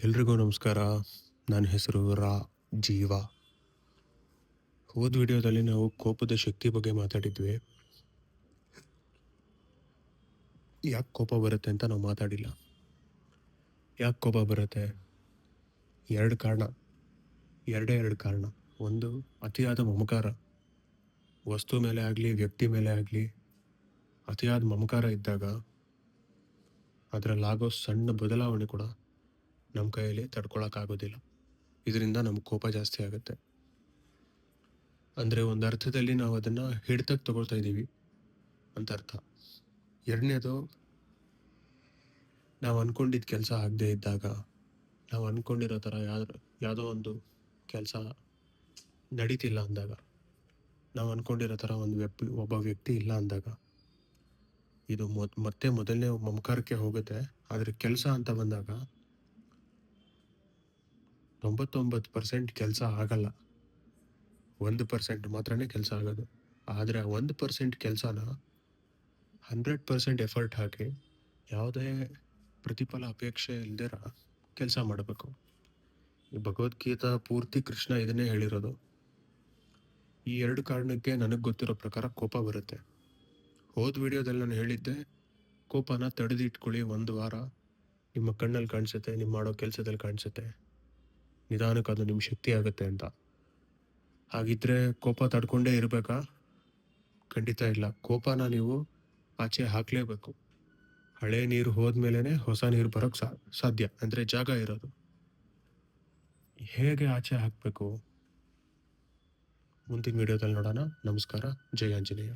ಎಲ್ರಿಗೂ ನಮಸ್ಕಾರ. ನನ್ನ ಹೆಸರು ಜೀವ. ಹೋದ ವಿಡಿಯೋದಲ್ಲಿ ನಾವು ಕೋಪದ ಶಕ್ತಿ ಬಗ್ಗೆ ಮಾತಾಡಿದ್ವಿ. ಯಾಕೆ ಕೋಪ ಬರುತ್ತೆ ಅಂತ ನಾವು ಮಾತಾಡಿಲ್ಲ. ಯಾಕೆ ಕೋಪ ಬರುತ್ತೆ? ಎರಡು ಕಾರಣ. ಒಂದು, ಅತಿಯಾದ ಮಮಕಾರ. ವಸ್ತು ಮೇಲೆ ಆಗಲಿ, ವ್ಯಕ್ತಿ ಮೇಲೆ ಆಗಲಿ ಅತಿಯಾದ ಮಮಕಾರ ಇದ್ದಾಗ ಅದರಲ್ಲಾಗೋ ಸಣ್ಣ ಬದಲಾವಣೆ ಕೂಡ ನಮ್ಮ ಕೈಯಲ್ಲಿ ತಡ್ಕೊಳಕ್ಕಾಗೋದಿಲ್ಲ. ಇದರಿಂದ ನಮ್ಗೆ ಕೋಪ ಜಾಸ್ತಿ ಆಗುತ್ತೆ. ಅಂದರೆ ಒಂದು ಅರ್ಥದಲ್ಲಿ ನಾವು ಅದನ್ನು ಹಿಡ್ತಕ್ಕೆ ತಗೊಳ್ತಾ ಇದ್ದೀವಿ ಅಂತ ಅರ್ಥ. ಎರಡನೇದು, ನಾವು ಅಂದ್ಕೊಂಡಿದ್ದ ಕೆಲಸ ಆಗದೆ ಇದ್ದಾಗ, ನಾವು ಅಂದ್ಕೊಂಡಿರೋ ಥರ ಯಾವುದೋ ಒಂದು ಕೆಲಸ ನಡೀತಿಲ್ಲ ಅಂದಾಗ, ನಾವು ಅಂದ್ಕೊಂಡಿರೋ ಥರ ಒಬ್ಬ ವ್ಯಕ್ತಿ ಇಲ್ಲ ಅಂದಾಗ, ಇದು ಮೊದಲನೇ ಮಮಕಾರಕ್ಕೆ ಹೋಗುತ್ತೆ. ಆದರೆ ಕೆಲಸ ಅಂತ ಬಂದಾಗ 99% ಕೆಲಸ ಆಗಲ್ಲ. 1% ಮಾತ್ರನೇ ಕೆಲಸ ಆಗೋದು. ಆದರೆ ಆ 1% ಕೆಲಸನ 100% ಎಫರ್ಟ್ ಹಾಕಿ ಯಾವುದೇ ಪ್ರತಿಫಲ ಅಪೇಕ್ಷೆ ಇಲ್ದಿರ ಕೆಲಸ ಮಾಡಬೇಕು. ಈ ಭಗವದ್ಗೀತಾ ಪೂರ್ತಿ ಕೃಷ್ಣ ಇದನ್ನೇ ಹೇಳಿರೋದು. ಈ ಎರಡು ಕಾರಣಕ್ಕೆ ನನಗೆ ಗೊತ್ತಿರೋ ಪ್ರಕಾರ ಕೋಪ ಬರುತ್ತೆ. ಹೋದ ವಿಡಿಯೋದಲ್ಲಿ ನಾನು ಹೇಳಿದ್ದೆ, ಕೋಪನ ತಡೆದಿಟ್ಕೊಳ್ಳಿ. 1 ವಾರ ನಿಮ್ಮ ಕಣ್ಣಲ್ಲಿ ಕಾಣಿಸುತ್ತೆ, ನಿಮ್ಮ ಮಾಡೋ ಕೆಲಸದಲ್ಲಿ ಕಾಣಿಸುತ್ತೆ, ನಿಧಾನಕ್ಕೆ ಅದು ನಿಮ್ಮ ಶಕ್ತಿ ಆಗುತ್ತೆ ಅಂತ. ಹಾಗಿದ್ರೆ ಕೋಪ ತಡ್ಕೊಂಡೇ ಇರಬೇಕಾ? ಖಂಡಿತ ಇಲ್ಲ. ಕೋಪನ ನೀವು ಆಚೆ ಹಾಕಲೇಬೇಕು. ಹಳೆ ನೀರು ಹೋದ್ಮೇಲೆ ಹೊಸ ನೀರು ಬರೋಕ್ಕೆ ಸಾಧ್ಯ. ಅಂದರೆ ಜಾಗ ಇರೋದು. ಹೇಗೆ ಆಚೆ ಹಾಕಬೇಕು ಮುಂದಿನ ವಿಡಿಯೋದಲ್ಲಿ ನೋಡೋಣ. ನಮಸ್ಕಾರ. ಜೈ ಆಂಜನೇಯ.